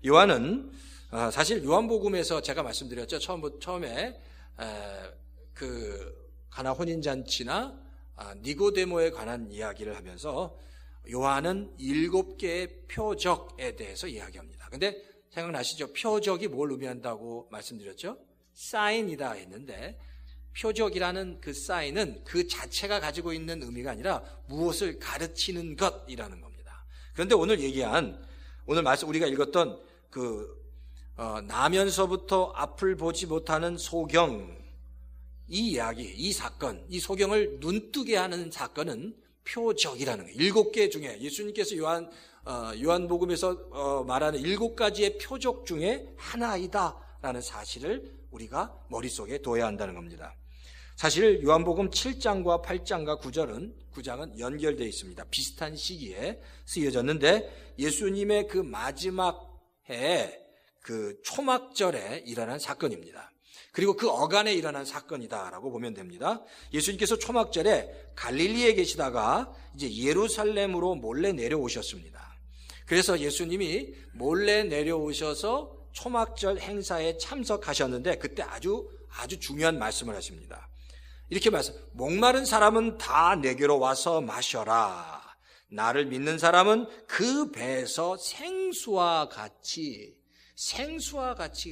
요한은 사실 요한복음에서 제가 말씀드렸죠. 처음에 그 가나 혼인잔치나 니고데모에 관한 이야기를 하면서 요한은 7개의 표적에 대해서 이야기합니다. 근데 생각나시죠? 표적이 뭘 의미한다고 말씀드렸죠? 사인이다 했는데 표적이라는 그 사인은 그 자체가 가지고 있는 의미가 아니라 무엇을 가르치는 것이라는 겁니다. 그런데 오늘 말씀 우리가 읽었던 나면서부터 앞을 보지 못하는 소경, 이 이야기, 이 사건, 이 소경을 눈뜨게 하는 사건은 표적이라는 거예요. 7개 중에 예수님께서 요한복음에서 말하는 7가지의 표적 중에 하나이다라는 사실을 우리가 머릿속에 둬야 한다는 겁니다. 사실 요한복음 7장과 8장과 9장은 연결되어 있습니다. 비슷한 시기에 쓰여졌는데 예수님의 그 마지막 해에 그 초막절에 일어난 사건입니다. 그리고 그 어간에 일어난 사건이다라고 보면 됩니다. 예수님께서 초막절에 갈릴리에 계시다가 이제 예루살렘으로 몰래 내려오셨습니다. 그래서 예수님이 몰래 내려오셔서 초막절 행사에 참석하셨는데 그때 아주 중요한 말씀을 하십니다. 이렇게 목마른 사람은 다 내게로 와서 마셔라. 나를 믿는 사람은 그 배에서 생수와 같이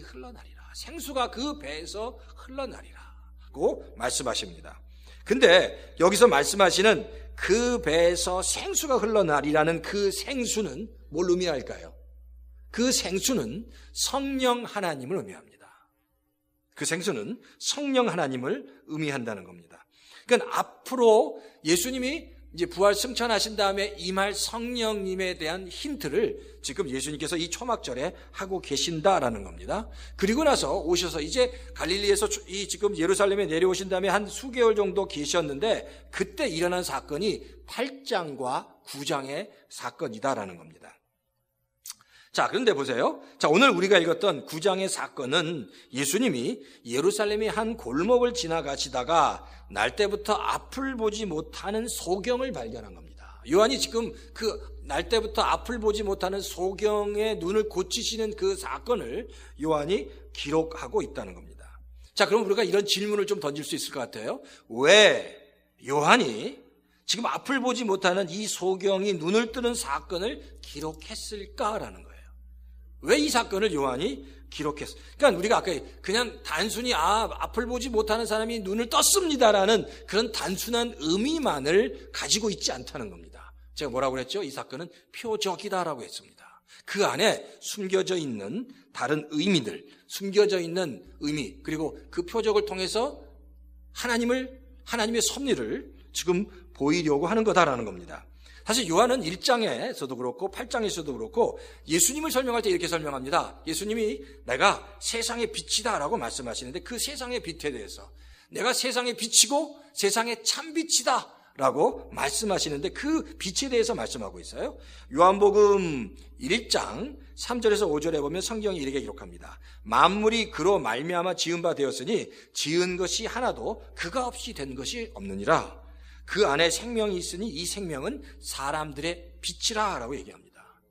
흘러나리라. 생수가 그 배에서 흘러나리라고 말씀하십니다. 근데 여기서 말씀하시는 그 배에서 생수가 흘러나리라는 그 생수는 뭘 의미할까요? 그 생수는 성령 하나님을 의미합니다. 그 생수는 성령 하나님을 의미한다는 겁니다. 그러니까 앞으로 예수님이 이제 부활 승천하신 다음에 임할 성령님에 대한 힌트를 지금 예수님께서 이 초막절에 하고 계신다라는 겁니다. 그리고 나서 오셔서 이제 갈릴리에서 지금 예루살렘에 내려오신 다음에 한 수개월 정도 계셨는데 그때 일어난 사건이 8장과 9장의 사건이다라는 겁니다. 자, 그런데 보세요. 자, 오늘 우리가 읽었던 9장의 사건은 예수님이 예루살렘의 한 골목을 지나가시다가 날 때부터 앞을 보지 못하는 소경을 발견한 겁니다. 요한이 지금 날 때부터 앞을 보지 못하는 소경의 눈을 고치시는 그 사건을 요한이 기록하고 있다는 겁니다. 자, 그럼 우리가 이런 질문을 좀 던질 수 있을 것 같아요. 왜 요한이 지금 앞을 보지 못하는 이 소경이 눈을 뜨는 사건을 기록했을까라는 거예요. 왜 이 사건을 요한이 기록했어? 그러니까 우리가 아까 그냥 단순히 앞을 보지 못하는 사람이 눈을 떴습니다라는 그런 단순한 의미만을 가지고 있지 않다는 겁니다. 제가 뭐라고 그랬죠? 이 사건은 표적이다라고 했습니다. 그 안에 숨겨져 있는 다른 의미들, 숨겨져 있는 의미, 그리고 그 표적을 통해서 하나님의 섭리를 지금 보이려고 하는 거다라는 겁니다. 사실 요한은 1장에서도 그렇고 8장에서도 그렇고 예수님을 설명할 때 이렇게 설명합니다. 예수님이 내가 세상의 빛이다 라고 말씀하시는데 그 세상의 빛에 대해서 내가 세상의 빛이고 세상의 참빛이다 라고 말씀하시는데 그 빛에 대해서 말씀하고 있어요. 요한복음 1장 3절에서 5절에 보면 성경이 이렇게 기록합니다. 만물이 그로 말미암아 지은 바 되었으니 지은 것이 하나도 그가 없이 된 것이 없느니라. 그 안에 생명이 있으니 이 생명은 사람들의 빛이라 라고 얘기합니다.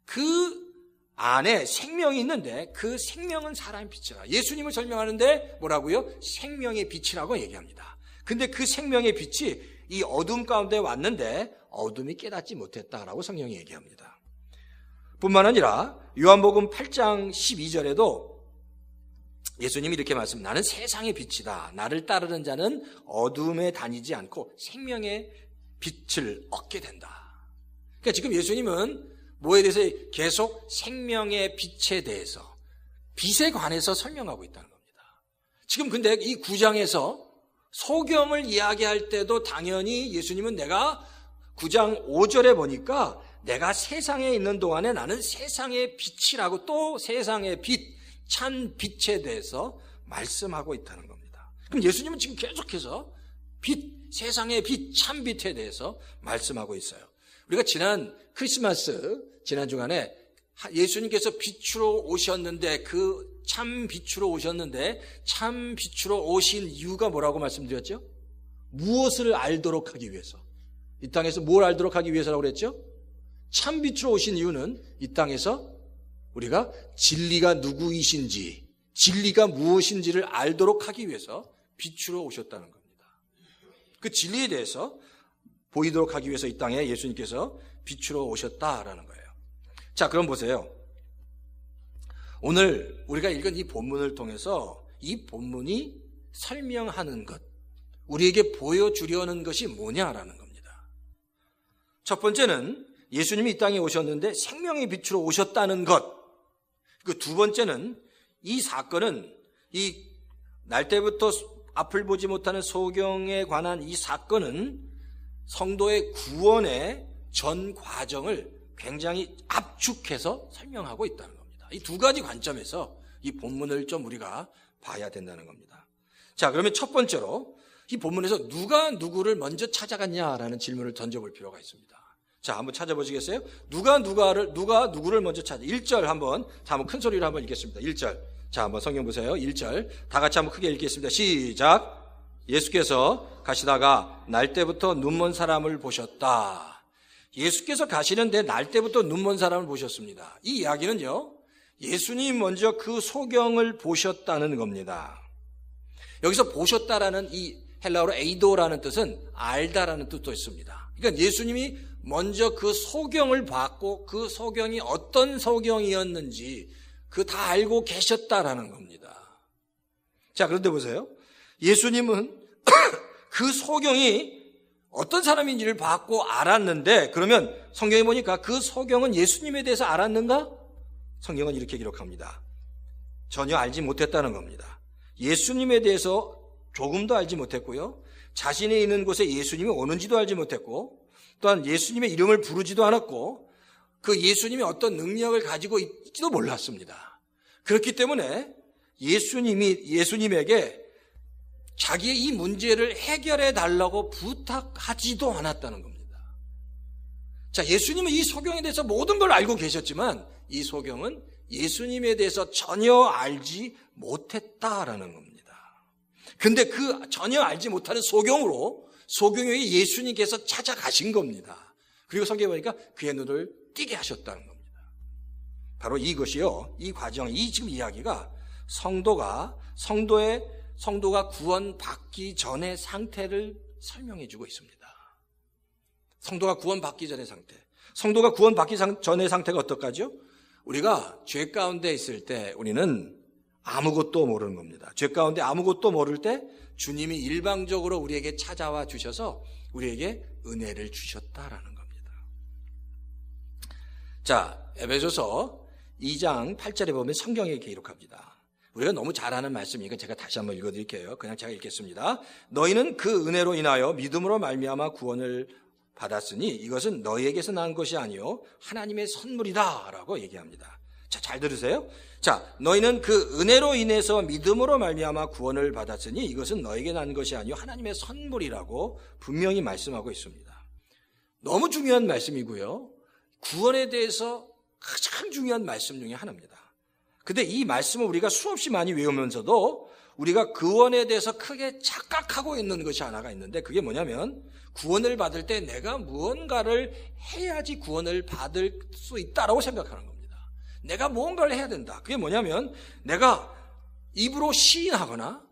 그 안에 생명이 있는데 그 생명은 사람의 빛이라. 예수님을 설명하는데 뭐라고요? 생명의 빛이라고 얘기합니다. 근데 그 생명의 빛이 이 어둠 가운데 왔는데 어둠이 깨닫지 못했다라고 성경이 얘기합니다. 뿐만 아니라 요한복음 8장 12절에도 예수님이 이렇게 말씀합니다. 나는 세상의 빛이다. 나를 따르는 자는 어둠에 다니지 않고 생명의 빛을 얻게 된다. 그러니까 지금 예수님은 뭐에 대해서 계속 생명의 빛에 대해서 빛에 관해서 설명하고 있다는 겁니다. 지금 근데 이 9장에서 소경을 이야기할 때도 당연히 예수님은 내가 9장 5절에 보니까 내가 세상에 있는 동안에 나는 세상의 빛이라고 또 세상의 빛, 참 빛에 대해서 말씀하고 있다는 겁니다. 그럼 예수님은 지금 계속해서 빛, 세상의 빛, 참 빛에 대해서 말씀하고 있어요. 우리가 지난 크리스마스, 지난 주간에 예수님께서 빛으로 오셨는데 그 참 빛으로 오셨는데 참 빛으로 오신 이유가 뭐라고 말씀드렸죠? 무엇을 알도록 하기 위해서. 이 땅에서 뭘 알도록 하기 위해서라고 그랬죠? 참 빛으로 오신 이유는 이 땅에서 우리가 진리가 누구이신지, 진리가 무엇인지를 알도록 하기 위해서 비추러 오셨다는 겁니다. 그 진리에 대해서 보이도록 하기 위해서 이 땅에 예수님께서 비추러 오셨다라는 거예요. 자, 그럼 보세요. 오늘 우리가 읽은 이 본문을 통해서 이 본문이 설명하는 것, 우리에게 보여주려는 것이 뭐냐라는 겁니다. 첫 번째는 예수님이 이 땅에 오셨는데 생명의 빛으로 오셨다는 것. 그 두 번째는 이 사건은 이 날 때부터 앞을 보지 못하는 소경에 관한 이 사건은 성도의 구원의 전 과정을 굉장히 압축해서 설명하고 있다는 겁니다. 이 두 가지 관점에서 이 본문을 좀 우리가 봐야 된다는 겁니다. 자, 그러면 첫 번째로 이 본문에서 누가 누구를 먼저 찾아갔냐라는 질문을 던져볼 필요가 있습니다. 자, 한번 찾아보시겠어요? 누가 누구를 먼저 찾아? 1절 한번 큰 소리로 한번 읽겠습니다. 1절. 자, 한번 성경 보세요. 1절. 다 같이 한번 크게 읽겠습니다. 시작. 예수께서 가시다가 날 때부터 눈먼 사람을 보셨다. 예수께서 가시는데 날 때부터 눈먼 사람을 보셨습니다. 이 이야기는요, 예수님 먼저 그 소경을 보셨다는 겁니다. 여기서 보셨다라는 이 헬라어로 에이도라는 뜻은 알다라는 뜻도 있습니다. 그러니까 예수님이 먼저 그 소경을 봤고 그 소경이 어떤 소경이었는지 그 다 알고 계셨다라는 겁니다. 자, 그런데 보세요. 예수님은 그 소경이 어떤 사람인지를 봤고 알았는데, 그러면 성경에 보니까 그 소경은 예수님에 대해서 알았는가? 성경은 이렇게 기록합니다. 전혀 알지 못했다는 겁니다. 예수님에 대해서 조금도 알지 못했고요, 자신이 있는 곳에 예수님이 오는지도 알지 못했고, 또한 예수님의 이름을 부르지도 않았고, 그 예수님이 어떤 능력을 가지고 있지도 몰랐습니다. 그렇기 때문에 예수님에게 자기의 이 문제를 해결해 달라고 부탁하지도 않았다는 겁니다. 자, 예수님은 이 소경에 대해서 모든 걸 알고 계셨지만 이 소경은 예수님에 대해서 전혀 알지 못했다라는 겁니다. 근데 그 전혀 알지 못하는 소경에게 예수님께서 찾아가신 겁니다. 그리고 성경에 보니까 그의 눈을 띄게 하셨다는 겁니다. 바로 이것이요, 이 과정, 이 지금 이야기가 성도가 구원받기 전의 상태를 설명해 주고 있습니다. 성도가 구원받기 전의 상태. 성도가 구원받기 전의 상태가 어떨까죠? 우리가 죄 가운데 있을 때 우리는 아무것도 모르는 겁니다. 죄 가운데 아무것도 모를 때 주님이 일방적으로 우리에게 찾아와 주셔서 우리에게 은혜를 주셨다라는 겁니다. 자, 에베소서 2장 8절에 보면 성경에 기록합니다. 우리가 너무 잘 아는 말씀이니까 제가 다시 한번 읽어드릴게요. 그냥 제가 읽겠습니다. 너희는 그 은혜로 인하여 믿음으로 말미암아 구원을 받았으니 이것은 너희에게서 난 것이 아니요 하나님의 선물이다 라고 얘기합니다. 자, 잘 들으세요. 자, 너희는 그 은혜로 인해서 믿음으로 말미암아 구원을 받았으니 이것은 너에게 난 것이 아니요 하나님의 선물이라고 분명히 말씀하고 있습니다. 너무 중요한 말씀이고요, 구원에 대해서 가장 중요한 말씀 중에 하나입니다. 근데 이 말씀을 우리가 수없이 많이 외우면서도 우리가 구원에 대해서 크게 착각하고 있는 것이 하나가 있는데, 그게 뭐냐면 구원을 받을 때 내가 무언가를 해야지 구원을 받을 수 있다라고 생각하는 겁니다. 내가 무언가를 해야 된다. 그게 뭐냐면 내가 입으로 시인하거나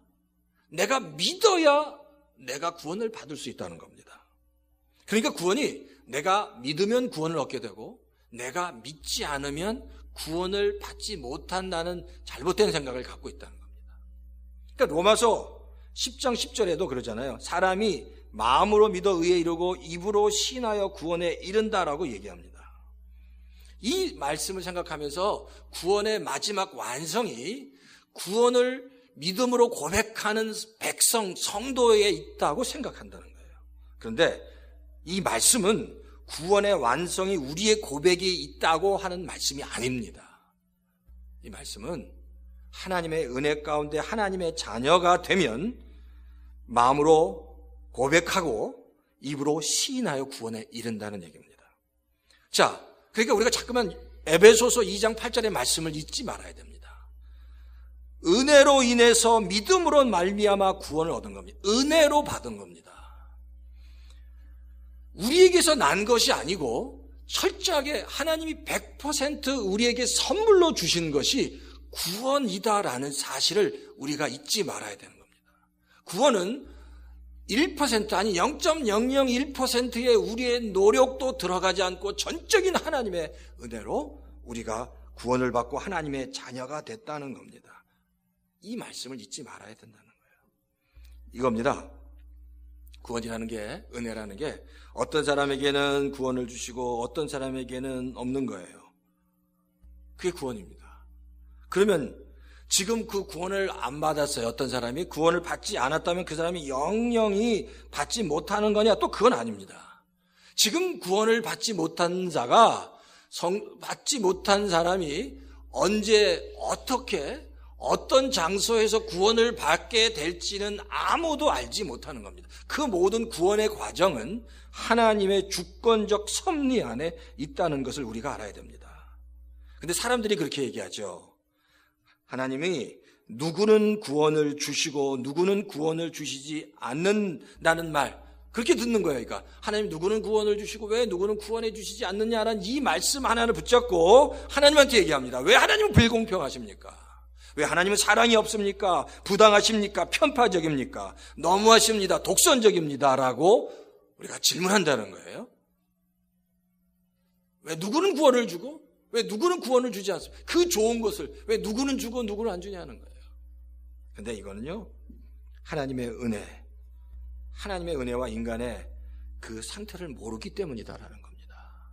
내가 믿어야 내가 구원을 받을 수 있다는 겁니다. 그러니까 구원이 내가 믿으면 구원을 얻게 되고 내가 믿지 않으면 구원을 받지 못한다는 잘못된 생각을 갖고 있다는 겁니다. 그러니까 로마서 10장 10절에도 그러잖아요. 사람이 마음으로 믿어 의에 이르고 입으로 시인하여 구원에 이른다라고 얘기합니다. 이 말씀을 생각하면서 구원의 마지막 완성이 구원을 믿음으로 고백하는 백성, 성도에 있다고 생각한다는 거예요. 그런데 이 말씀은 구원의 완성이 우리의 고백에 있다고 하는 말씀이 아닙니다. 이 말씀은 하나님의 은혜 가운데 하나님의 자녀가 되면 마음으로 고백하고 입으로 시인하여 구원에 이른다는 얘기입니다. 자, 그러니까 우리가 자꾸만 에베소서 2장 8절의 말씀을 잊지 말아야 됩니다. 은혜로 인해서 믿음으로 말미암아 구원을 얻은 겁니다. 은혜로 받은 겁니다. 우리에게서 난 것이 아니고 철저하게 하나님이 100% 우리에게 선물로 주신 것이 구원이다라는 사실을 우리가 잊지 말아야 되는 겁니다. 구원은 1% 아니 0.001%의 우리의 노력도 들어가지 않고 전적인 하나님의 은혜로 우리가 구원을 받고 하나님의 자녀가 됐다는 겁니다. 이 말씀을 잊지 말아야 된다는 거예요. 이겁니다. 구원이라는 게, 은혜라는 게 어떤 사람에게는 구원을 주시고 어떤 사람에게는 없는 거예요. 그게 구원입니다. 그러면 지금 그 구원을 안 받았어요. 어떤 사람이 구원을 받지 않았다면 그 사람이 영영이 받지 못하는 거냐? 또 그건 아닙니다. 지금 구원을 받지 못한 자가 받지 못한 사람이 언제 어떻게 어떤 장소에서 구원을 받게 될지는 아무도 알지 못하는 겁니다. 그 모든 구원의 과정은 하나님의 주권적 섭리 안에 있다는 것을 우리가 알아야 됩니다. 근데 사람들이 그렇게 얘기하죠. 하나님이 누구는 구원을 주시고 누구는 구원을 주시지 않는다는 말, 그렇게 듣는 거예요. 그러니까 하나님 누구는 구원을 주시고 왜 누구는 구원해 주시지 않느냐라는 이 말씀 하나를 붙잡고 하나님한테 얘기합니다. 왜 하나님은 불공평하십니까? 왜 하나님은 사랑이 없습니까? 부당하십니까? 편파적입니까? 너무하십니다. 독선적입니다. 라고 우리가 질문한다는 거예요. 왜 누구는 구원을 주고 왜 누구는 구원을 주지 않습니까? 그 좋은 것을 왜 누구는 주고 누구는 안 주냐는 거예요. 근데 이거는요, 하나님의 은혜와 인간의 그 상태를 모르기 때문이다라는 겁니다.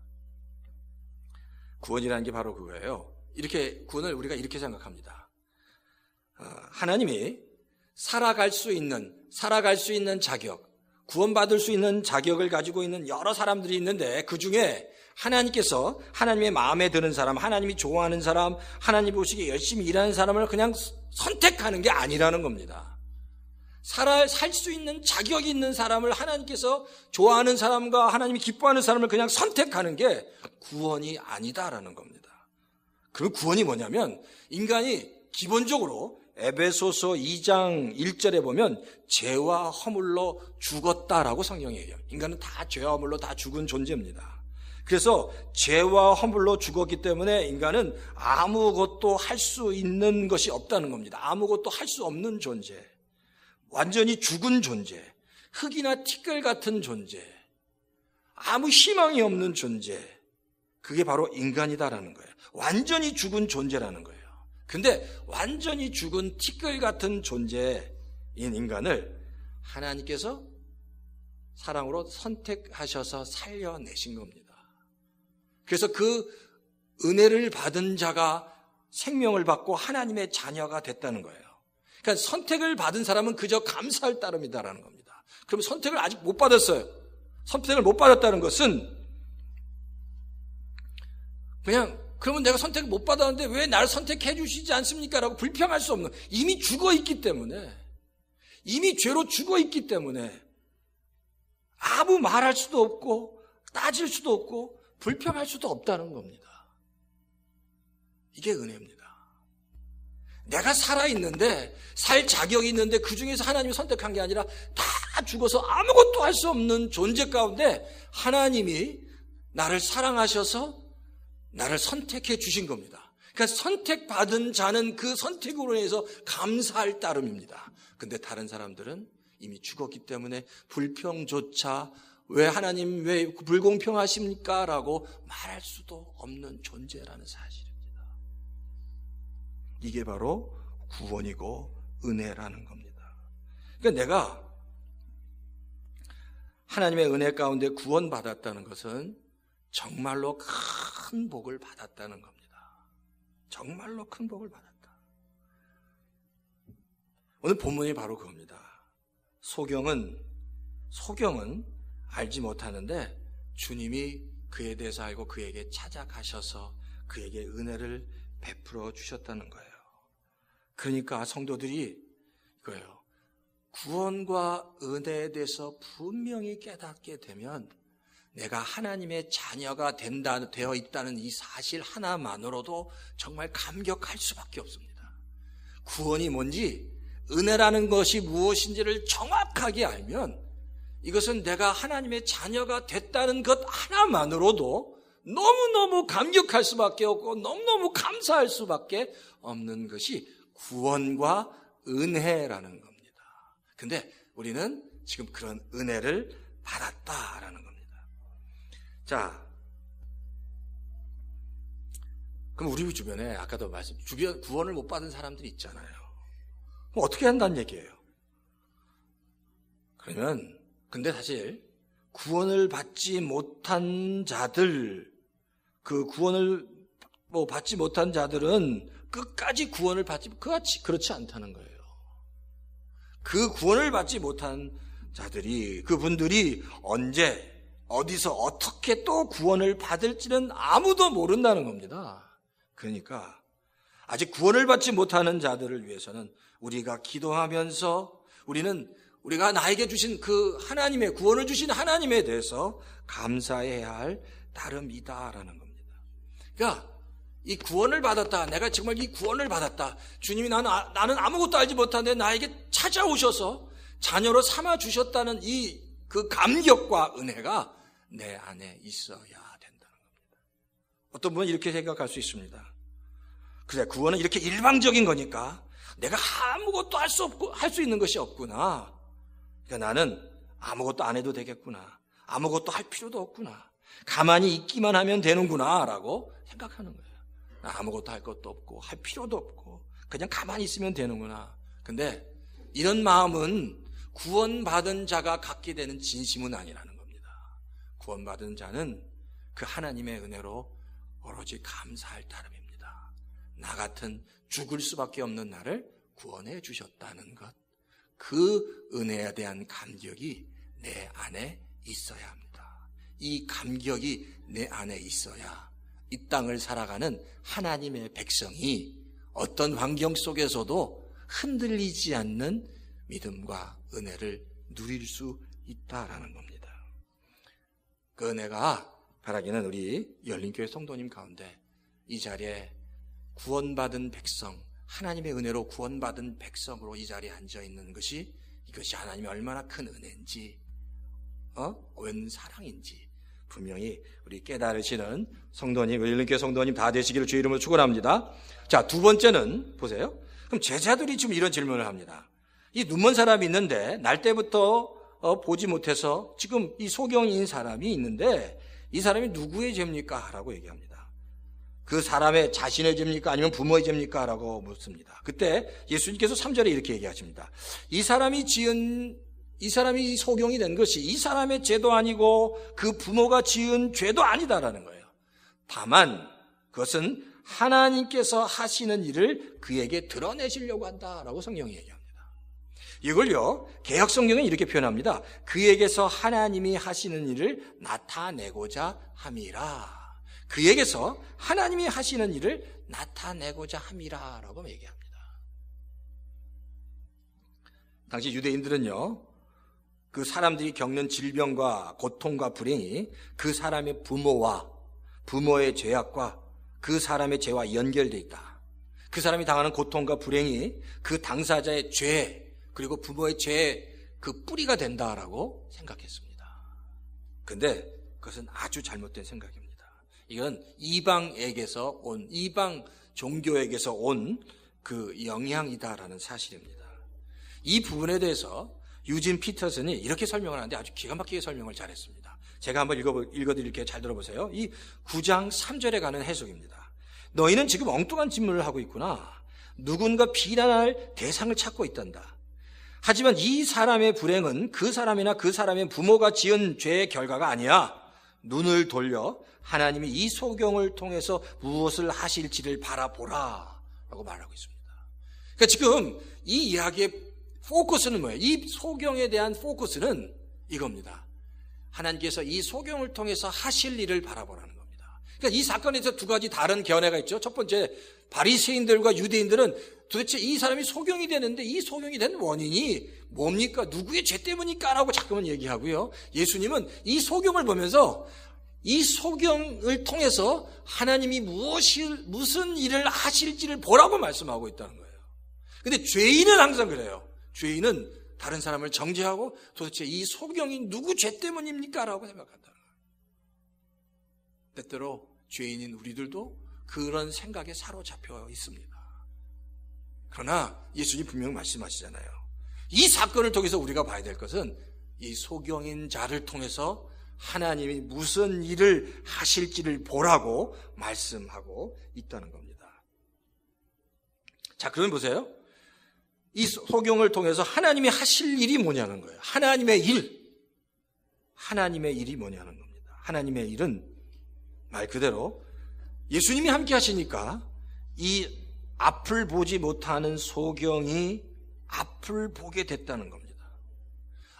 구원이라는 게 바로 그거예요. 이렇게 구원을 우리가 이렇게 생각합니다. 하나님이 살아갈 수 있는 자격, 구원받을 수 있는 자격을 가지고 있는 여러 사람들이 있는데 그 중에 하나님께서 하나님의 마음에 드는 사람, 하나님이 좋아하는 사람, 하나님 보시기에 열심히 일하는 사람을 그냥 선택하는 게 아니라는 겁니다. 살 수 있는 자격이 있는 사람을 하나님께서 좋아하는 사람과 하나님이 기뻐하는 사람을 그냥 선택하는 게 구원이 아니다라는 겁니다. 그럼 구원이 뭐냐면 인간이 기본적으로 에베소서 2장 1절에 보면 죄와 허물로 죽었다라고 성경이 얘기해요. 인간은 다 죄와 허물로 다 죽은 존재입니다. 그래서 죄와 허물로 죽었기 때문에 인간은 아무것도 할 수 있는 것이 없다는 겁니다. 아무것도 할 수 없는 존재, 완전히 죽은 존재, 흙이나 티끌 같은 존재, 아무 희망이 없는 존재, 그게 바로 인간이다라는 거예요. 완전히 죽은 존재라는 거예요. 근데 완전히 죽은 티끌 같은 존재인 인간을 하나님께서 사랑으로 선택하셔서 살려내신 겁니다. 그래서 그 은혜를 받은 자가 생명을 받고 하나님의 자녀가 됐다는 거예요. 그러니까 선택을 받은 사람은 그저 감사할 따름이다라는 겁니다. 그럼 선택을 아직 못 받았어요. 선택을 못 받았다는 것은 그냥 그러면 내가 선택을 못 받았는데 왜 나를 선택해 주시지 않습니까? 라고 불평할 수 없는, 이미 죽어 있기 때문에, 이미 죄로 죽어 있기 때문에 아무 말할 수도 없고 따질 수도 없고 불평할 수도 없다는 겁니다. 이게 은혜입니다. 내가 살아있는데, 살 자격이 있는데 그 중에서 하나님이 선택한 게 아니라 다 죽어서 아무것도 할 수 없는 존재 가운데 하나님이 나를 사랑하셔서 나를 선택해 주신 겁니다. 그러니까 선택받은 자는 그 선택으로 인해서 감사할 따름입니다. 근데 다른 사람들은 이미 죽었기 때문에 불평조차 왜 하나님 왜 불공평하십니까? 라고 말할 수도 없는 존재라는 사실입니다. 이게 바로 구원이고 은혜라는 겁니다. 그러니까 내가 하나님의 은혜 가운데 구원받았다는 것은 정말로 큰 복을 받았다는 겁니다. 정말로 큰 복을 받았다. 오늘 본문이 바로 그겁니다. 소경은 알지 못하는데 주님이 그에 대해서 알고 그에게 찾아가셔서 그에게 은혜를 베풀어 주셨다는 거예요. 그러니까 성도들이 이거예요. 구원과 은혜에 대해서 분명히 깨닫게 되면 내가 하나님의 자녀가 되어 있다는 이 사실 하나만으로도 정말 감격할 수밖에 없습니다. 구원이 뭔지, 은혜라는 것이 무엇인지를 정확하게 알면 이것은 내가 하나님의 자녀가 됐다는 것 하나만으로도 너무너무 감격할 수밖에 없고 너무너무 감사할 수밖에 없는 것이 구원과 은혜라는 겁니다. 근데 우리는 지금 그런 은혜를 받았다라는 겁니다. 자, 그럼 우리 주변에 아까도 주변 구원을 못 받은 사람들이 있잖아요. 그럼 어떻게 한다는 얘기예요? 그러면 근데 사실 구원을 받지 못한 자들, 그 구원을 받지 못한 자들은 끝까지 구원을 받지 그렇지 않다는 거예요. 그 구원을 받지 못한 자들이, 그분들이 언제 어디서 어떻게 또 구원을 받을지는 아무도 모른다는 겁니다. 그러니까 아직 구원을 받지 못하는 자들을 위해서는 우리가 기도하면서 우리가 나에게 주신 그 하나님의 구원을 주신 하나님에 대해서 감사해야 할 따름이다라는 겁니다. 그러니까 이 구원을 받았다. 내가 정말 이 구원을 받았다. 주님이 나는 아무것도 알지 못하는데 나에게 찾아오셔서 자녀로 삼아 주셨다는 그 감격과 은혜가 내 안에 있어야 된다는 겁니다. 어떤 분은 이렇게 생각할 수 있습니다. 그래, 구원은 이렇게 일방적인 거니까 내가 아무것도 할 수 있는 것이 없구나. 그러니까 나는 아무것도 안 해도 되겠구나. 아무것도 할 필요도 없구나. 가만히 있기만 하면 되는구나 라고 생각하는 거예요. 아무것도 할 것도 없고 할 필요도 없고 그냥 가만히 있으면 되는구나. 근데 이런 마음은 구원받은 자가 갖게 되는 진심은 아니라는 겁니다. 구원받은 자는 그 하나님의 은혜로 오로지 감사할 따름입니다. 나 같은 죽을 수밖에 없는 나를 구원해 주셨다는 것, 그 은혜에 대한 감격이 내 안에 있어야 합니다. 이 감격이 내 안에 있어야 이 땅을 살아가는 하나님의 백성이 어떤 환경 속에서도 흔들리지 않는 믿음과 은혜를 누릴 수 있다라는 겁니다. 그 은혜가 바라기는 우리 열린교회 성도님 가운데 이 자리에 구원받은 백성, 하나님의 은혜로 구원받은 백성으로 이 자리에 앉아있는 것이 이것이 하나님의 얼마나 큰 은혜인지 웬 사랑인지 분명히 우리 깨달으시는 성도님, 열린교회 성도님 다 되시기를 주의 이름으로 축원합니다. 자, 두 번째는 보세요. 그럼 제자들이 지금 이런 질문을 합니다. 이 눈먼 사람이 있는데 날 때부터 보지 못해서 지금 이 소경인 사람이 있는데 이 사람이 누구의 죄입니까? 라고 얘기합니다. 그 사람의 자신의 죄입니까? 아니면 부모의 죄입니까? 라고 묻습니다. 그때 예수님께서 3절에 이렇게 얘기하십니다. 이 사람이 소경이 된 것이 이 사람의 죄도 아니고 그 부모가 지은 죄도 아니다라는 거예요. 다만 그것은 하나님께서 하시는 일을 그에게 드러내시려고 한다라고 성경이 얘기합니다. 이걸요, 개역 성경은 이렇게 표현합니다. 그에게서 하나님이 하시는 일을 나타내고자 함이라. 그에게서 하나님이 하시는 일을 나타내고자 함이라라고 얘기합니다. 당시 유대인들은요, 그 사람들이 겪는 질병과 고통과 불행이 그 사람의 부모의 죄악과 그 사람의 죄와 연결되어 있다. 그 사람이 당하는 고통과 불행이 그 당사자의 죄 그리고 부모의 죄의 그 뿌리가 된다라고 생각했습니다. 그런데 그것은 아주 잘못된 생각입니다. 이건 이방 종교에게서 온 그 영향이다라는 사실입니다. 이 부분에 대해서 유진 피터슨이 이렇게 설명을 하는데 아주 기가 막히게 설명을 잘했습니다. 제가 한번 읽어드릴게요. 잘 들어보세요. 이 9장 3절에 가는 해석입니다. 너희는 지금 엉뚱한 질문을 하고 있구나. 누군가 비난할 대상을 찾고 있단다. 하지만 이 사람의 불행은 그 사람이나 그 사람의 부모가 지은 죄의 결과가 아니야. 눈을 돌려 하나님이 이 소경을 통해서 무엇을 하실지를 바라보라 라고 말하고 있습니다. 그러니까 지금 이 이야기의 포커스는 뭐예요? 이 소경에 대한 포커스는 이겁니다. 하나님께서 이 소경을 통해서 하실 일을 바라보라는 겁니다. 그러니까 이 사건에서 두 가지 다른 견해가 있죠. 첫 번째, 바리새인들과 유대인들은 도대체 이 사람이 소경이 되는데 이 소경이 된 원인이 뭡니까? 누구의 죄 때문일까? 라고 자꾸만 얘기하고요. 예수님은 이 소경을 보면서 이 소경을 통해서 하나님이 무슨 일을 하실지를 보라고 말씀하고 있다는 거예요. 근데 죄인은 항상 그래요. 죄인은 다른 사람을 정죄하고 도대체 이 소경이 누구 죄 때문입니까? 라고 생각한다는 거예요. 때때로 죄인인 우리들도 그런 생각에 사로잡혀 있습니다. 그러나 예수님 분명 말씀하시잖아요. 이 사건을 통해서 우리가 봐야 될 것은 이 소경인 자를 통해서 하나님이 무슨 일을 하실지를 보라고 말씀하고 있다는 겁니다. 자, 그러면 보세요. 이 소경을 통해서 하나님이 하실 일이 뭐냐는 거예요. 하나님의 일이 뭐냐는 겁니다. 하나님의 일은 말 그대로 예수님이 함께 하시니까 이 앞을 보지 못하는 소경이 앞을 보게 됐다는 겁니다.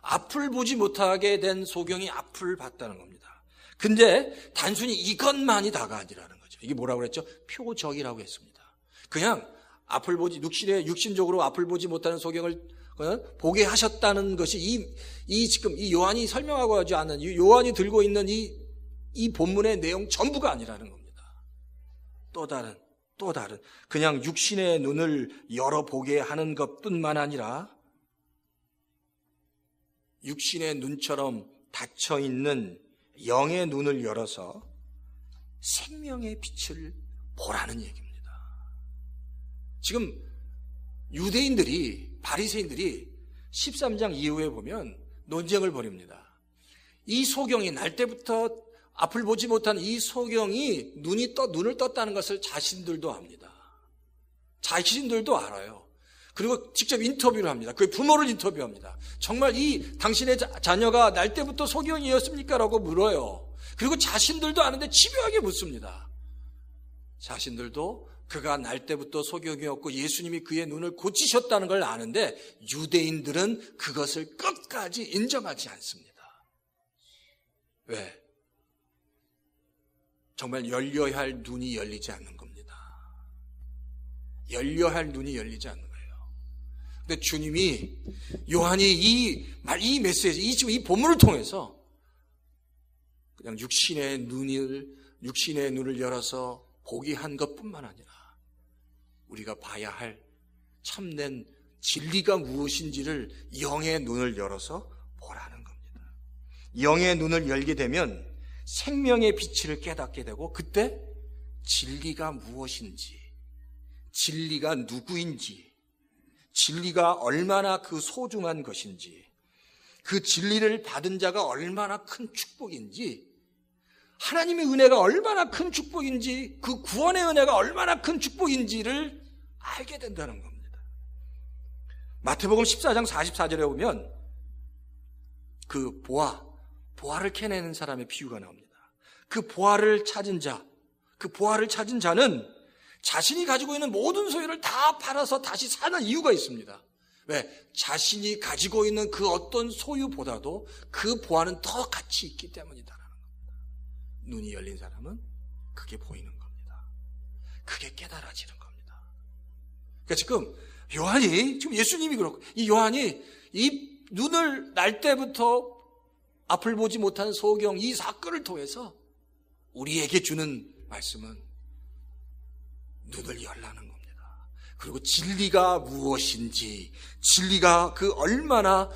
앞을 보지 못하게 된 소경이 앞을 봤다는 겁니다. 근데 단순히 이것만이 다가 아니라는 거죠. 이게 뭐라고 그랬죠? 표적이라고 했습니다. 그냥 앞을 보지, 육신적으로 앞을 보지 못하는 소경을 보게 하셨다는 것이 지금 이 요한이 설명하고 하지 않은 이 요한이 들고 있는 이 본문의 내용 전부가 아니라는 겁니다. 또 다른 그냥 육신의 눈을 열어보게 하는 것뿐만 아니라 육신의 눈처럼 닫혀있는 영의 눈을 열어서 생명의 빛을 보라는 얘기입니다. 지금 유대인들이, 바리새인들이 13장 이후에 보면 논쟁을 벌입니다. 이 소경이 날 때부터 앞을 보지 못한 이 소경이 눈을 떴다는 것을 자신들도 압니다. 자신들도 알아요. 그리고 직접 인터뷰를 합니다. 그 부모를 인터뷰합니다. 정말 당신의 자녀가 날 때부터 소경이었습니까? 라고 물어요. 그리고 자신들도 아는데 집요하게 묻습니다. 자신들도 그가 날 때부터 소경이었고 예수님이 그의 눈을 고치셨다는 걸 아는데 유대인들은 그것을 끝까지 인정하지 않습니다. 왜? 정말 열려야 할 눈이 열리지 않는 겁니다. 열려야 할 눈이 열리지 않는 거예요. 근데 주님이 요한이 이 메시지, 지금 이 본문을 통해서 그냥 육신의 눈을 열어서 보게 한 것뿐만 아니라 우리가 봐야 할 참된 진리가 무엇인지를 영의 눈을 열어서 보라는 겁니다. 영의 눈을 열게 되면 생명의 빛을 깨닫게 되고 그때 진리가 무엇인지, 진리가 누구인지, 진리가 얼마나 그 소중한 것인지, 그 진리를 받은 자가 얼마나 큰 축복인지, 하나님의 은혜가 얼마나 큰 축복인지, 그 구원의 은혜가 얼마나 큰 축복인지를 알게 된다는 겁니다. 마태복음 14장 44절에 보면 그 보화를 캐내는 사람의 비유가 나옵니다. 그 보화를 찾은 자는 자신이 가지고 있는 모든 소유를 다 팔아서 다시 사는 이유가 있습니다. 왜? 자신이 가지고 있는 그 어떤 소유보다도 그 보화는 더 가치 있기 때문이다라는 겁니다. 눈이 열린 사람은 그게 보이는 겁니다. 그게 깨달아지는 겁니다. 그러니까 지금 예수님이 그렇고 이 요한이 이 눈을 날 때부터 앞을 보지 못한 소경 이 사건을 통해서 우리에게 주는 말씀은 눈을 열라는 겁니다. 그리고 진리가 무엇인지, 진리가 그 얼마나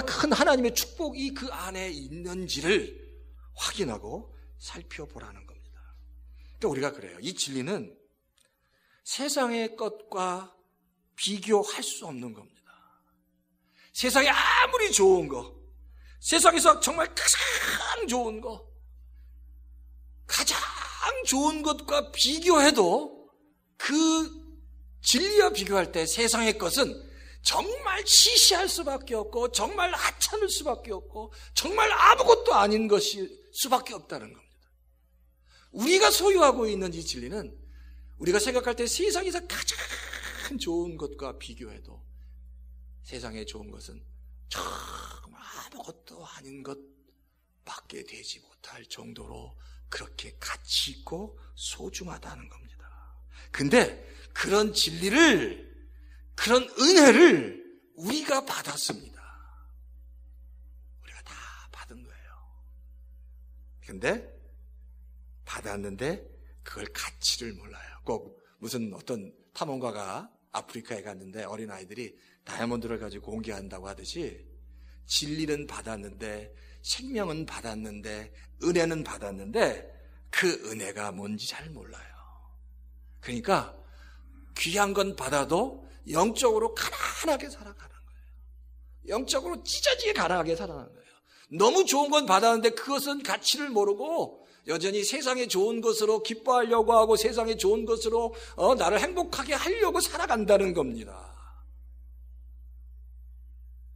큰 하나님의 축복이 그 안에 있는지를 확인하고 살펴보라는 겁니다. 그러니까 우리가 그래요. 이 진리는 세상의 것과 비교할 수 없는 겁니다. 세상에 아무리 좋은 거, 세상에서 정말 가장 좋은 거, 가장 좋은 것과 비교해도 그 진리와 비교할 때 세상의 것은 정말 시시할 수밖에 없고 정말 하찮을 수밖에 없고 정말 아무것도 아닌 것일 수밖에 없다는 겁니다. 우리가 소유하고 있는 이 진리는 우리가 생각할 때 세상에서 가장 좋은 것과 비교해도 세상에 좋은 것은 정말 아무것도 아닌 것밖에 되지 못할 정도로 그렇게 가치 있고 소중하다는 겁니다. 근데 그런 진리를, 그런 은혜를 우리가 받았습니다. 우리가 다 받은 거예요. 근데 받았는데 그걸 가치를 몰라요. 꼭 무슨 어떤 탐험가가 아프리카에 갔는데 어린아이들이 다이아몬드를 가지고 공개한다고 하듯이 진리는 받았는데 생명은 받았는데, 은혜는 받았는데 그 은혜가 뭔지 잘 몰라요. 그러니까 귀한 건 받아도 영적으로 가난하게 살아가는 거예요. 영적으로 찢어지게 가난하게 살아가는 거예요. 너무 좋은 건 받았는데 그것은 가치를 모르고 여전히 세상의 좋은 것으로 기뻐하려고 하고 세상의 좋은 것으로 나를 행복하게 하려고 살아간다는 겁니다.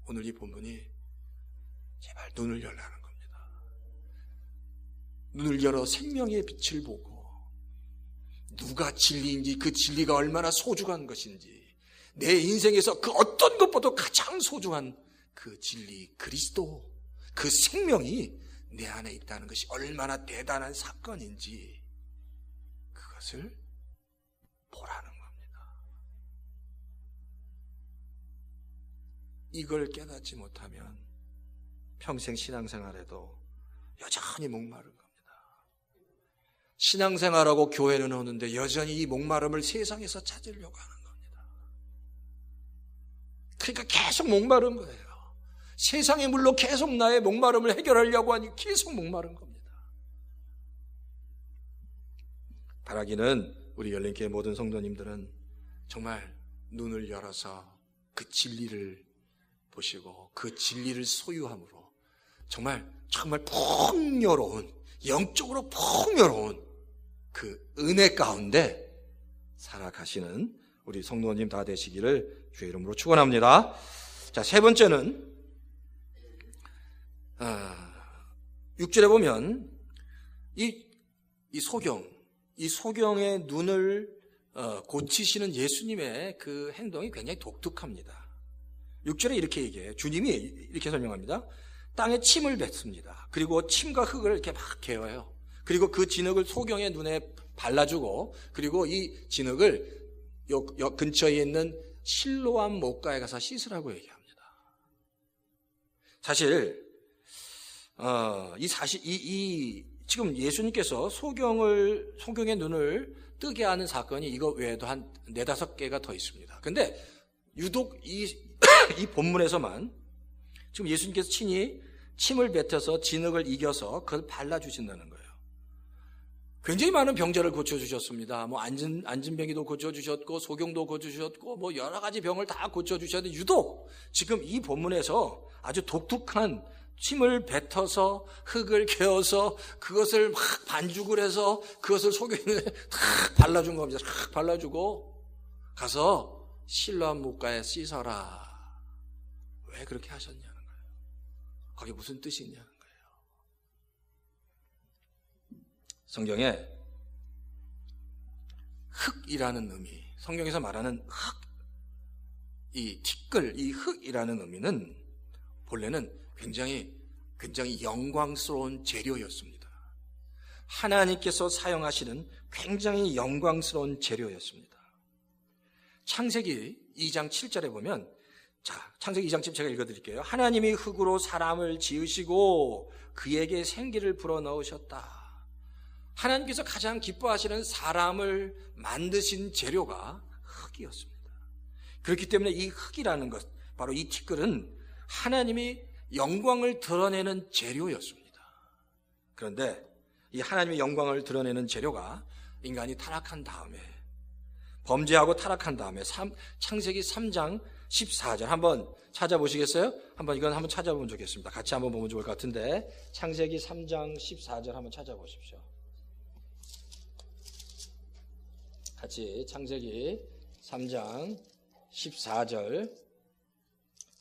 오늘 이 본문이 제발 눈을 열라는 겁니다. 눈을 열어 생명의 빛을 보고 누가 진리인지, 그 진리가 얼마나 소중한 것인지, 내 인생에서 그 어떤 것보다 가장 소중한 그 진리, 그리스도, 그 생명이 내 안에 있다는 것이 얼마나 대단한 사건인지 그것을 보라는 겁니다. 이걸 깨닫지 못하면 평생 신앙생활에도 여전히 목마른 겁니다. 신앙생활하고 교회는 오는데 여전히 이 목마름을 세상에서 찾으려고 하는 겁니다. 그러니까 계속 목마른 거예요. 세상의 물로 계속 나의 목마름을 해결하려고 하니 계속 목마른 겁니다. 바라기는 우리 열린교회 모든 성도님들은 정말 눈을 열어서 그 진리를 보시고 그 진리를 소유함으로 정말 풍요로운, 영적으로 풍요로운 그 은혜 가운데 살아가시는 우리 성도님 다 되시기를 주의 이름으로 축원합니다. 자, 세 번째는 6절에 보면 이 소경의 눈을 고치시는 예수님의 그 행동이 굉장히 독특합니다. 6절에 이렇게 얘기해요. 주님이 이렇게 설명합니다. 땅에 침을 뱉습니다. 그리고 침과 흙을 이렇게 막 개어요. 그리고 그 진흙을 소경의 눈에 발라주고, 그리고 이 진흙을 요 근처에 있는 실로암 못가에 가서 씻으라고 얘기합니다. 사실 지금 예수님께서 소경의 눈을 뜨게 하는 사건이 이거 외에도 한 4-5개가 더 있습니다. 근데 유독 이 본문에서만 지금 예수님께서 친히 침을 뱉어서 진흙을 이겨서 그걸 발라주신다는 거예요. 굉장히 많은 병자를 고쳐주셨습니다. 안진병이도 고쳐주셨고, 소경도 고쳐주셨고, 여러 가지 병을 다 고쳐주셨는데, 유독 지금 이 본문에서 아주 독특한 침을 뱉어서 흙을 개어서 그것을 막 반죽을 해서 그것을 소경에 탁 발라준 겁니다. 탁 발라주고 가서 실로암 못가에 씻어라. 왜 그렇게 하셨냐는 거예요. 거기 무슨 뜻이 있냐는 거예요. 성경에 흙이라는 의미, 성경에서 말하는 흙, 이 티끌, 이 흙이라는 의미는 본래는 굉장히 영광스러운 재료였습니다. 하나님께서 사용하시는 굉장히 영광스러운 재료였습니다. 창세기 2장 7절에 보면, 창세기 2장 7절 제가 읽어드릴게요. 하나님이 흙으로 사람을 지으시고 그에게 생기를 불어넣으셨다. 하나님께서 가장 기뻐하시는 사람을 만드신 재료가 흙이었습니다. 그렇기 때문에 이 흙이라는 것, 바로 이 티끌은 하나님이 영광을 드러내는 재료였습니다. 그런데 이 하나님의 영광을 드러내는 재료가 인간이 타락한 다음에, 범죄하고 타락한 다음에 창세기 3장 14절 한번 찾아보시겠어요? 이건 한번 찾아보면 좋겠습니다. 같이 한번 보면 좋을 것 같은데, 창세기 3장 14절 한번 찾아보십시오. 같이 창세기 3장 14절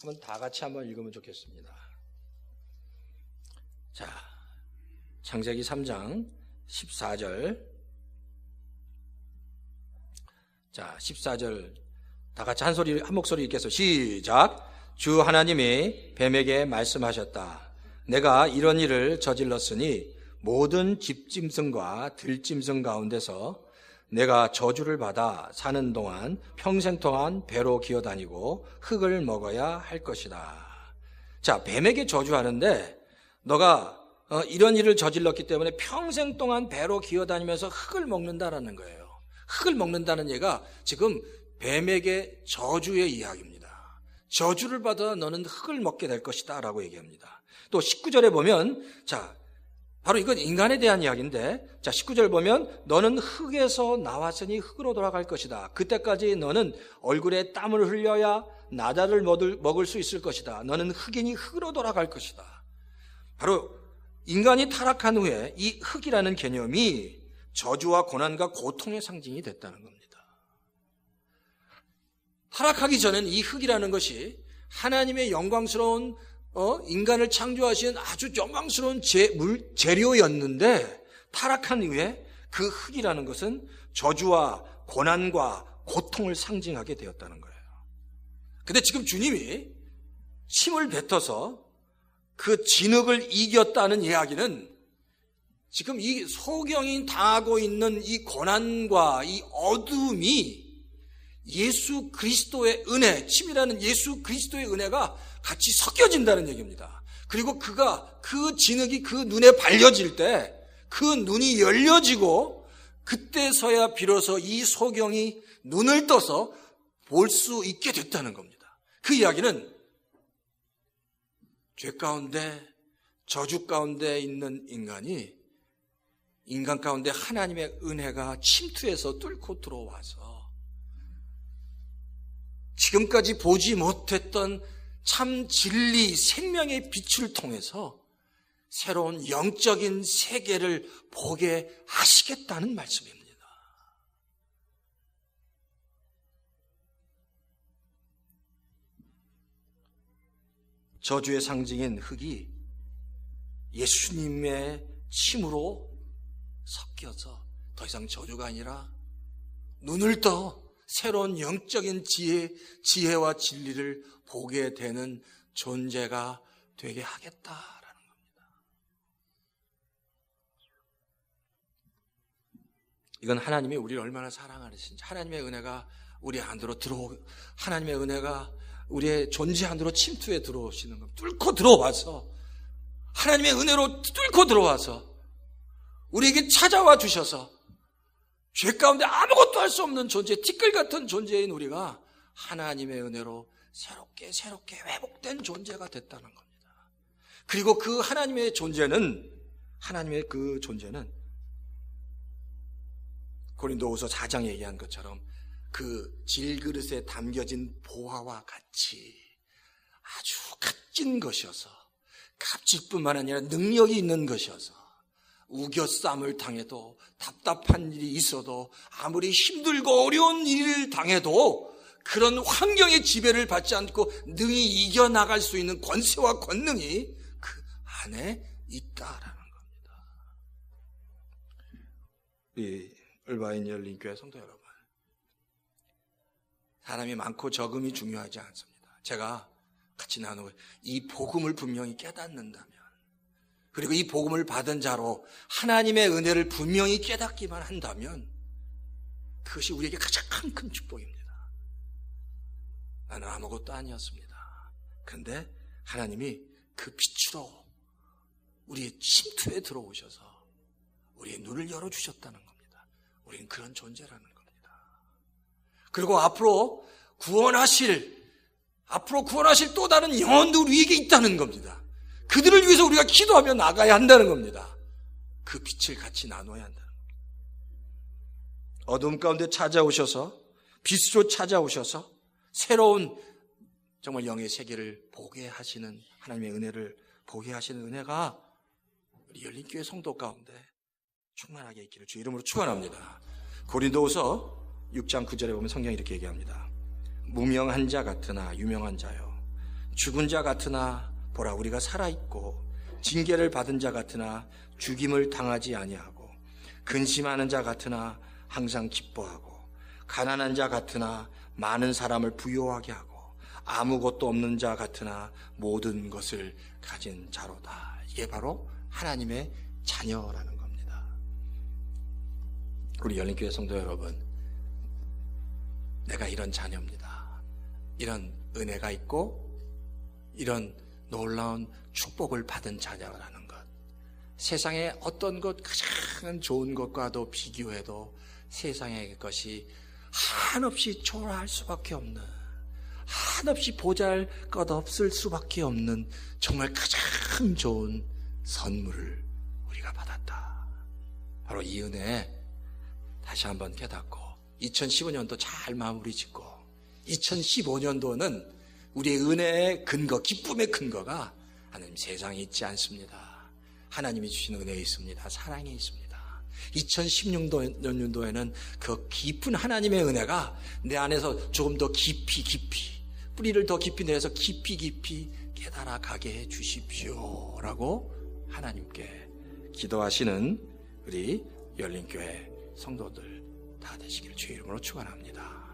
한번 다 같이 한번 읽으면 좋겠습니다. 자, 창세기 3장 14절. 자, 14절 다 같이 한 목소리 읽겠습니다. 시작. 주 하나님이 뱀에게 말씀하셨다. 내가 이런 일을 저질렀으니 모든 집짐승과 들짐승 가운데서 내가 저주를 받아 사는 동안 평생 동안 배로 기어다니고 흙을 먹어야 할 것이다. 자, 뱀에게 저주하는데 너가 이런 일을 저질렀기 때문에 평생 동안 배로 기어다니면서 흙을 먹는다라는 거예요. 흙을 먹는다는 얘가 지금 뱀에게 저주의 이야기입니다. 저주를 받아 너는 흙을 먹게 될 것이다 라고 얘기합니다. 또 19절에 보면 바로 이건 인간에 대한 이야기인데 19절 보면 너는 흙에서 나왔으니 흙으로 돌아갈 것이다. 그때까지 너는 얼굴에 땀을 흘려야 나다를 먹을 수 있을 것이다. 너는 흙이니 흙으로 돌아갈 것이다. 바로 인간이 타락한 후에 이 흙이라는 개념이 저주와 고난과 고통의 상징이 됐다는 겁니다. 타락하기 전에는 이 흙이라는 것이 하나님의 영광스러운 인간을 창조하신 아주 영광스러운 재료였는데 타락한 이후에 그 흙이라는 것은 저주와 고난과 고통을 상징하게 되었다는 거예요. 근데 지금 주님이 침을 뱉어서 그 진흙을 이겼다는 이야기는 지금 이 소경이 당하고 있는 이 고난과 이 어둠이 예수 그리스도의 은혜, 침이라는 예수 그리스도의 은혜가 같이 섞여진다는 얘기입니다. 그리고 그 진흙이 그 눈에 발려질 때 그 눈이 열려지고 그때서야 비로소 이 소경이 눈을 떠서 볼 수 있게 됐다는 겁니다. 그 이야기는 죄 가운데 저주 가운데 있는 인간 가운데 하나님의 은혜가 침투해서 뚫고 들어와서 지금까지 보지 못했던 참 진리, 생명의 빛을 통해서 새로운 영적인 세계를 보게 하시겠다는 말씀입니다. 저주의 상징인 흙이 예수님의 침으로 섞여서 더 이상 저주가 아니라 눈을 떠 새로운 영적인 지혜와 진리를 보게 되는 존재가 되게 하겠다라는 겁니다. 이건 하나님이 우리를 얼마나 사랑하시는지, 하나님의 은혜가 우리 안으로 하나님의 은혜가 우리의 존재 안으로 침투해 들어오시는 겁니다. 뚫고 들어와서 하나님의 은혜로 뚫고 들어와서 우리에게 찾아와 주셔서 죄 가운데 아무것도 할 수 없는 존재, 티끌 같은 존재인 우리가 하나님의 은혜로 새롭게 회복된 존재가 됐다는 겁니다. 그리고 그 하나님의 그 존재는 고린도후서 4장 얘기한 것처럼 그 질그릇에 담겨진 보화와 같이 아주 값진 것이어서, 값질 뿐만 아니라 능력이 있는 것이어서 우겨쌈을 당해도, 답답한 일이 있어도, 아무리 힘들고 어려운 일을 당해도 그런 환경의 지배를 받지 않고 능히 이겨나갈 수 있는 권세와 권능이 그 안에 있다라는 겁니다. 이 을바인 열린교회 성도 여러분, 사람이 많고 적음이 중요하지 않습니다. 제가 같이 나누고 이 복음을 분명히 깨닫는다면, 그리고 이 복음을 받은 자로 하나님의 은혜를 분명히 깨닫기만 한다면 그것이 우리에게 가장 큰 축복입니다. 나는 아무것도 아니었습니다. 그런데 하나님이 그 빛으로 우리의 침투에 들어오셔서 우리의 눈을 열어주셨다는 겁니다. 우리는 그런 존재라는 겁니다. 그리고 앞으로 구원하실 또 다른 영혼도 우리에게 있다는 겁니다. 그들을 위해서 우리가 기도하며 나가야 한다는 겁니다. 그 빛을 같이 나눠야 한다는 겁니다. 어둠 가운데 찾아오셔서, 빛으로 찾아오셔서 새로운 정말 영의 세계를 보게 하시는, 하나님의 은혜를 보게 하시는 은혜가 우리 열린교회 성도 가운데 충만하게 있기를 주 이름으로 축원합니다. 고린도후서 6장 9절에 보면 성경이 이렇게 얘기합니다. 무명한 자 같으나 유명한 자요, 죽은 자 같으나 보라 우리가 살아있고, 징계를 받은 자 같으나 죽임을 당하지 아니하고, 근심하는 자 같으나 항상 기뻐하고, 가난한 자 같으나 많은 사람을 부요하게 하고, 아무것도 없는 자 같으나 모든 것을 가진 자로다. 이게 바로 하나님의 자녀라는 겁니다. 우리 열린교회 성도 여러분, 내가 이런 자녀입니다. 이런 은혜가 있고 이런 놀라운 축복을 받은 자녀라는 것, 세상의 어떤 것 가장 좋은 것과도 비교해도 세상의 것이 한없이 초라할 수밖에 없는, 한없이 보잘것없을 수밖에 없는 정말 가장 좋은 선물을 우리가 받았다. 바로 이 은혜에 다시 한번 깨닫고 2015년도 잘 마무리 짓고 2015년도는 우리의 은혜의 근거, 기쁨의 근거가 하나님 세상에 있지 않습니다. 하나님이 주신 은혜에 있습니다. 사랑에 있습니다. 2016년도에는 그 깊은 하나님의 은혜가 내 안에서 조금 더 깊이 뿌리를 더 깊이 내서 깊이 깨달아 가게 해 주십시오 라고 하나님께 기도하시는 우리 열린교회 성도들 다 되시기를 주의 이름으로 축원합니다.